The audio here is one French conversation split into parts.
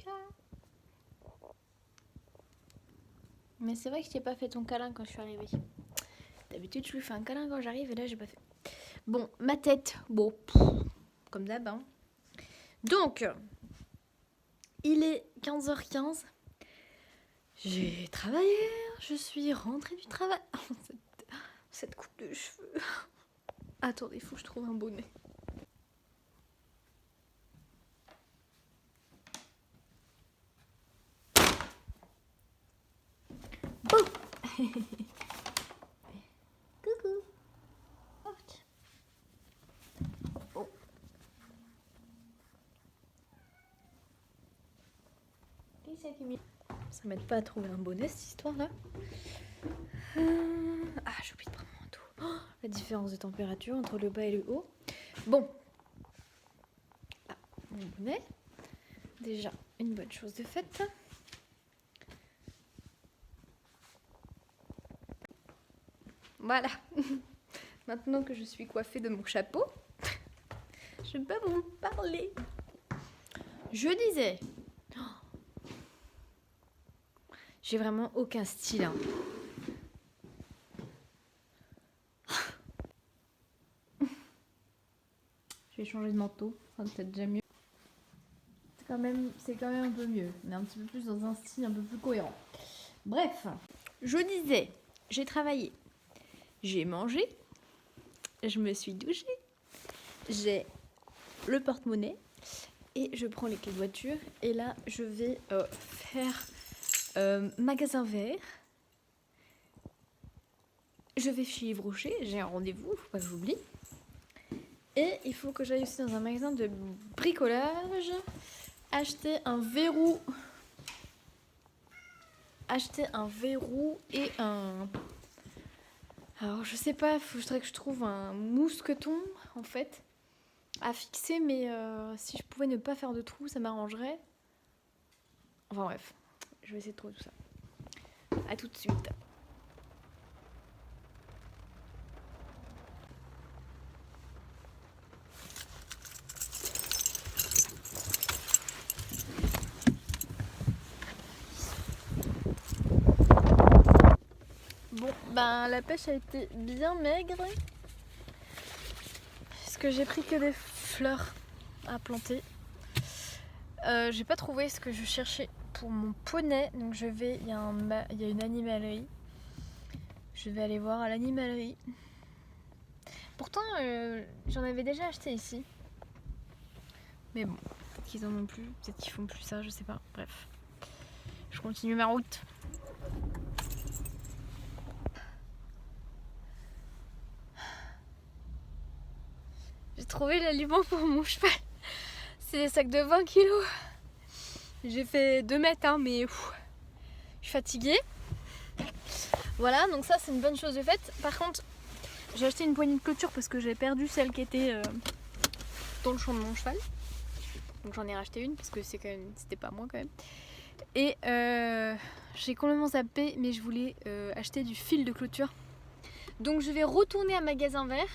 chat. Mais c'est vrai que je t'ai pas fait ton câlin quand je suis arrivée. D'habitude, je lui fais un câlin quand j'arrive et là, j'ai pas fait. Bon, ma tête. Bon, comme d'hab. Hein. Donc, il est 15h15. J'ai travaillé. Je suis rentrée du travail. Cette coupe de cheveux. Attendez, il faut que je trouve un bonnet. Bon. Coucou. Oh, bon. Ça m'aide pas à trouver un bonnet cette histoire là. Ah, j'ai oublié de prendre mon manteau. Oh, la différence de température entre le bas et le haut. Bon. Ah, mon bonnet. Déjà, une bonne chose de faite. Voilà. Maintenant que je suis coiffée de mon chapeau, je peux vous parler. Je disais, j'ai vraiment aucun style. Hein. Je vais changer de manteau, ça peut-être déjà mieux. C'est quand même un peu mieux. On est un petit peu plus dans un style un peu plus cohérent. Bref, je disais, j'ai travaillé, j'ai mangé, je me suis douchée, j'ai le porte-monnaie et je prends les clés de voiture et là je vais faire magasin vert. Je vais chez Yves Rocher, j'ai un rendez-vous, faut pas que j'oublie. Et il faut que j'aille aussi dans un magasin de bricolage, acheter un verrou et un... Alors je sais pas, il faudrait que je trouve un mousqueton en fait à fixer, mais si je pouvais ne pas faire de trou, ça m'arrangerait. Enfin bref, je vais essayer de trouver tout ça. À tout de suite. Bon, ben la pêche a été bien maigre. Parce que j'ai pris que des fleurs à planter. J'ai pas trouvé ce que je cherchais pour mon poney. Donc je vais, il y a une animalerie. Je vais aller voir à l'animalerie. Pourtant, j'en avais déjà acheté ici. Mais bon, peut-être qu'ils en ont plus. Peut-être qu'ils font plus ça, je sais pas. Bref. Je continue ma route. J'ai trouvé l'aliment pour mon cheval. C'est des sacs de 20 kilos. J'ai fait 2 mètres, hein, mais je suis fatiguée. Voilà, donc ça c'est une bonne chose de faite. Par contre, j'ai acheté une poignée de clôture parce que j'ai perdu celle qui était dans le champ de mon cheval. Donc j'en ai racheté une parce que c'était pas moi quand même. Et j'ai complètement zappé, mais je voulais acheter du fil de clôture. Donc je vais retourner à magasin vert.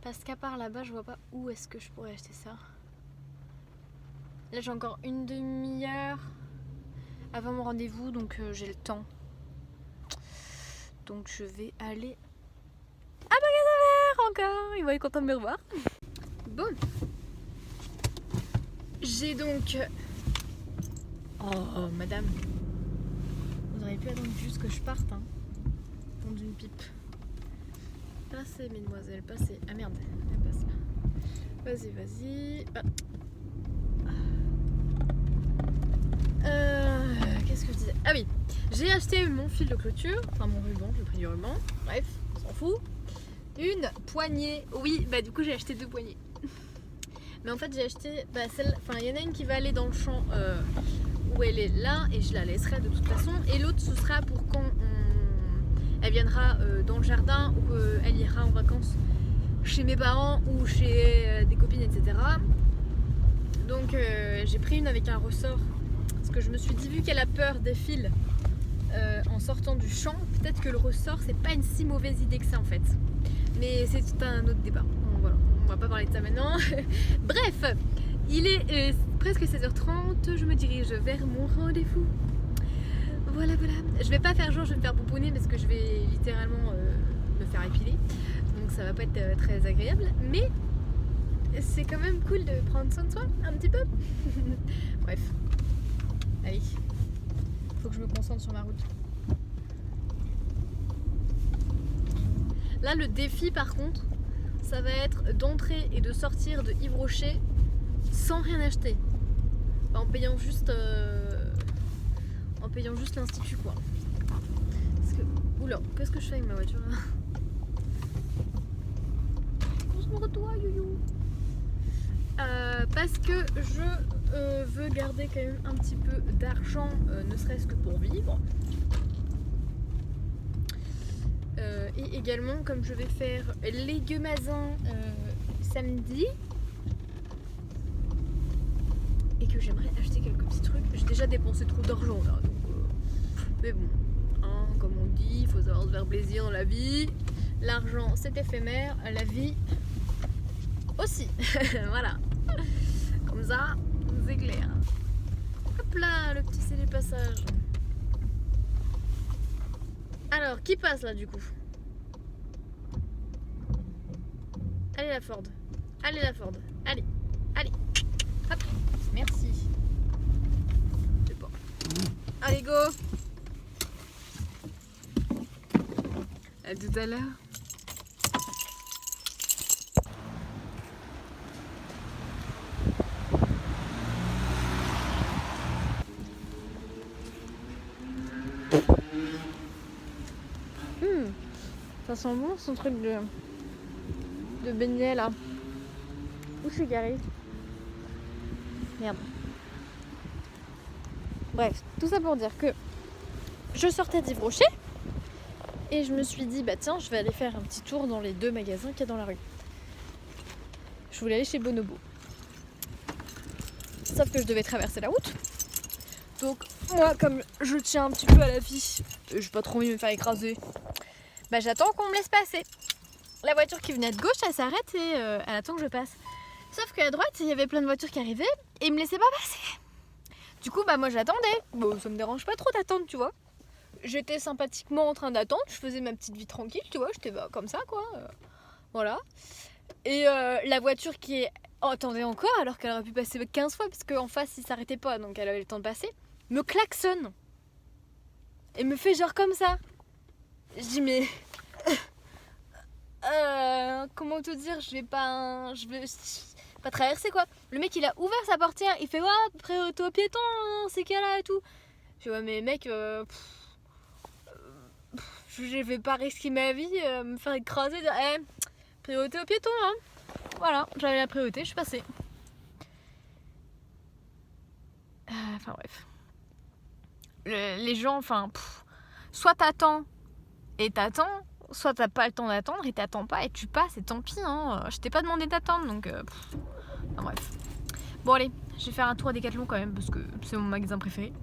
Parce qu'à part là-bas, je vois pas où est-ce que je pourrais acheter ça. Là j'ai encore une demi-heure avant mon rendez-vous, donc j'ai le temps. Donc je vais aller à magasin vert encore. Il va être content de me revoir. Bon. J'ai donc... Oh madame. Vous auriez pu attendre juste que je parte, hein. Prendre une pipe. Passez mesdemoiselles, passez. Ah merde, elle passe là. Vas-y, vas-y. Qu'est-ce que je disais? Ah oui, j'ai acheté mon fil de clôture, enfin mon ruban, j'ai pris du ruban, bref, on s'en fout. Une poignée, oui, bah du coup j'ai acheté 2 poignées. Mais en fait j'ai acheté, celle, enfin il y en a une qui va aller dans le champ où elle est là et je la laisserai de toute façon. Et l'autre ce sera pour quand elle viendra dans le jardin ou elle ira en vacances chez mes parents ou chez des copines, etc. Donc j'ai pris une avec un ressort. Parce que je me suis dit, vu qu'elle a peur des fils en sortant du champ, peut-être que le ressort c'est pas une si mauvaise idée que ça en fait. Mais c'est tout un autre débat. Donc, voilà, on va pas parler de ça maintenant. Bref, Il est presque 16h30, je me dirige vers mon rendez-vous. Voilà. Je vais pas faire genre, je vais me faire pouponner parce que je vais littéralement me faire épiler. Donc ça va pas être très agréable. Mais c'est quand même cool de prendre soin de soi un petit peu. Bref. Allez. Faut que je me concentre sur ma route. Là, le défi par contre, ça va être d'entrer et de sortir de Yves Rocher sans rien acheter. En payant juste l'institut quoi. Parce que... Oula, qu'est-ce que je fais avec ma voiture là? Concentre-toi, youyou. Parce que je veux garder quand même un petit peu d'argent, ne serait-ce que pour vivre. Et également, comme je vais faire les gueumasins samedi, et que j'aimerais acheter quelques petits trucs. J'ai déjà dépensé trop d'argent là, donc, mais bon, hein, comme on dit, il faut savoir se faire plaisir dans la vie. L'argent c'est éphémère, la vie aussi. Voilà. Comme ça, c'est clair. Hop là, le petit télépassage. Alors, qui passe là du coup? Allez la Ford. Allez la Ford. Allez. Hop. Merci. C'est bon. Allez go. À tout à l'heure. Ça sent bon son truc de beignet là. Où je suis garée? Merde. Bref, tout ça pour dire que je sortais d'Yves Rocher et je me suis dit bah tiens, je vais aller faire un petit tour dans les 2 magasins qu'il y a dans la rue. Je voulais aller chez Bonobo. Sauf que je devais traverser la route. Donc moi, comme je tiens un petit peu à la vie, j'ai pas trop envie de me faire écraser. Bah j'attends qu'on me laisse passer. La voiture qui venait de gauche, elle s'arrête et elle attend que je passe. Sauf qu'à droite, il y avait plein de voitures qui arrivaient et ils me laissaient pas passer. Du coup, bah moi j'attendais. Bon, ça me dérange pas trop d'attendre, tu vois. J'étais sympathiquement en train d'attendre, je faisais ma petite vie tranquille, tu vois, j'étais comme ça quoi. Voilà. Et la voiture qui attendait encore, alors qu'elle aurait pu passer 15 fois, parce qu'en face il s'arrêtait pas, donc elle avait le temps de passer, me klaxonne. Et me fait genre comme ça. Je dis mais... comment te dire, je vais pas traverser quoi. Le mec il a ouvert sa portière, il fait ouais, priorité aux piétons dans ces cas-là et tout. Je dis ouais mais mec, je vais pas risquer ma vie, me faire écraser, dire priorité aux piétons hein. Voilà, j'avais la priorité, je suis passée. Enfin bref. Les gens, enfin, soit t'attends et t'attends, soit t'as pas le temps d'attendre et t'attends pas et tu passes et tant pis hein. Je t'ai pas demandé d'attendre donc enfin, bref. Bon allez, je vais faire un tour à Decathlon quand même parce que c'est mon magasin préféré.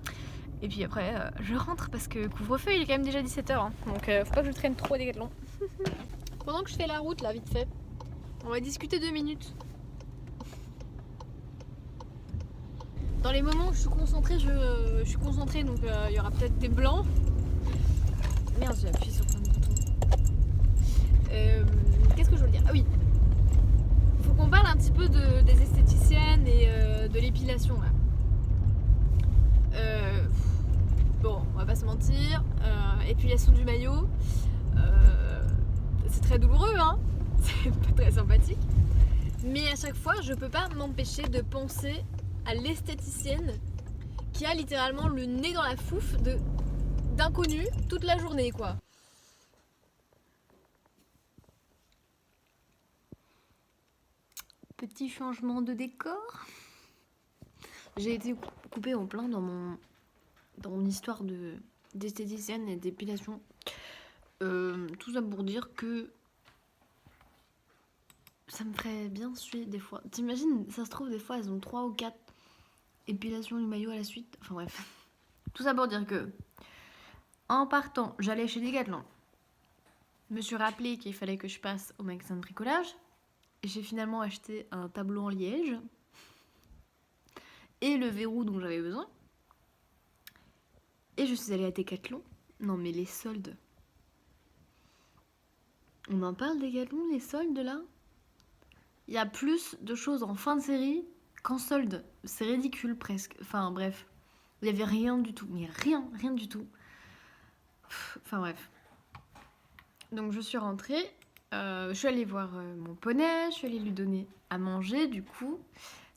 Et puis après je rentre parce que couvre-feu il est quand même déjà 17h hein. Donc faut pas que je traîne trop à Decathlon. Pendant que je fais la route là vite fait, on va discuter 2 minutes. Dans les moments où je suis concentrée, je suis concentrée donc il y aura peut-être des blancs. Merde, j'ai appuyé sur plein de boutons. Qu'est-ce que je veux dire? Ah oui, faut qu'on parle un petit peu des esthéticiennes et de l'épilation là. Bon, on va pas se mentir, épilation du maillot, c'est très douloureux hein, c'est pas très sympathique. Mais à chaque fois, je peux pas m'empêcher de penser à l'esthéticienne qui a littéralement le nez dans la fouffe d'inconnus toute la journée quoi. Petit changement de décor. J'ai été coupée en plein dans mon histoire d'esthéticienne et d'épilation. Tout ça pour dire que ça me ferait bien suer des fois. T'imagines, ça se trouve des fois elles ont 3 ou 4 épilations du maillot à la suite. Enfin bref. Tout ça pour dire que en partant, j'allais chez Decathlon. Je me suis rappelé qu'il fallait que je passe au magasin de bricolage. J'ai finalement acheté un tableau en liège. et le verrou dont j'avais besoin. Et je suis allée à Decathlon. Non mais les soldes. On en parle Decathlon, les soldes là? Il y a plus de choses en fin de série qu'en solde. C'est ridicule presque. Enfin bref. Il n'y avait rien du tout. Mais rien du tout. Enfin bref. Donc je suis rentrée. Je suis allée voir mon poney. Je suis allée lui donner à manger du coup.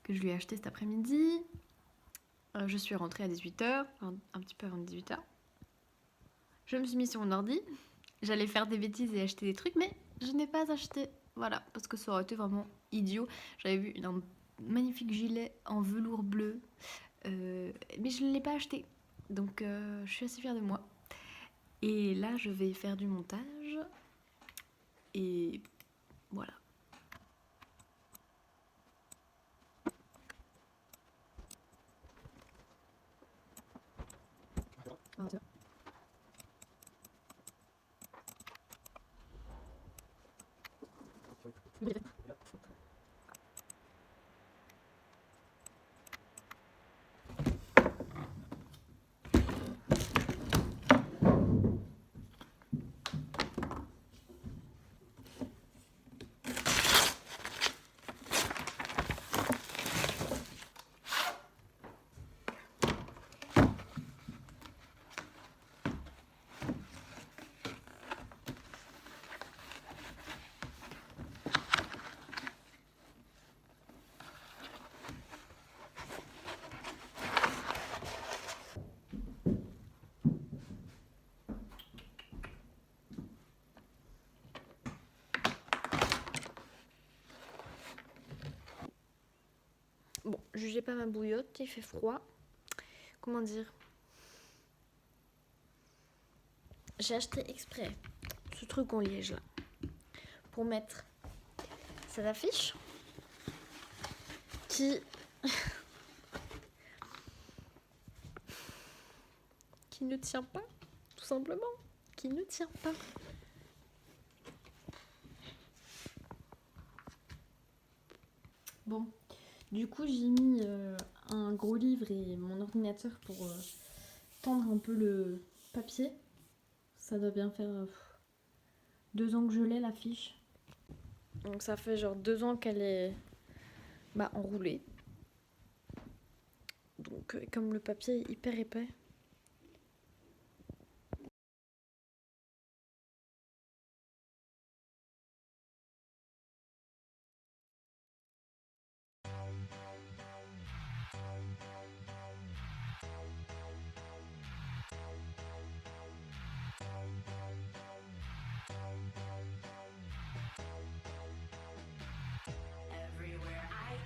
Que je lui ai acheté cet après-midi. Je suis rentrée à 18h. Un petit peu avant 18h. Je me suis mise sur mon ordi. J'allais faire des bêtises et acheter des trucs. Mais je n'ai pas acheté. Voilà. Parce que ça aurait été vraiment idiot. J'avais vu un magnifique gilet en velours bleu. Mais je ne l'ai pas acheté. Donc je suis assez fière de moi. Et là, je vais faire du montage. Et voilà. Bon, jugez pas ma bouillotte, il fait froid. Comment dire? J'ai acheté exprès ce truc en liège là pour mettre cette affiche qui ne tient pas, tout simplement, qui ne tient pas. Bon, du coup j'ai mis un gros livre et mon ordinateur pour tendre un peu le papier. Ça doit bien faire 2 ans que je l'ai l'affiche. Donc ça fait genre 2 ans qu'elle est enroulée. Donc comme le papier est hyper épais,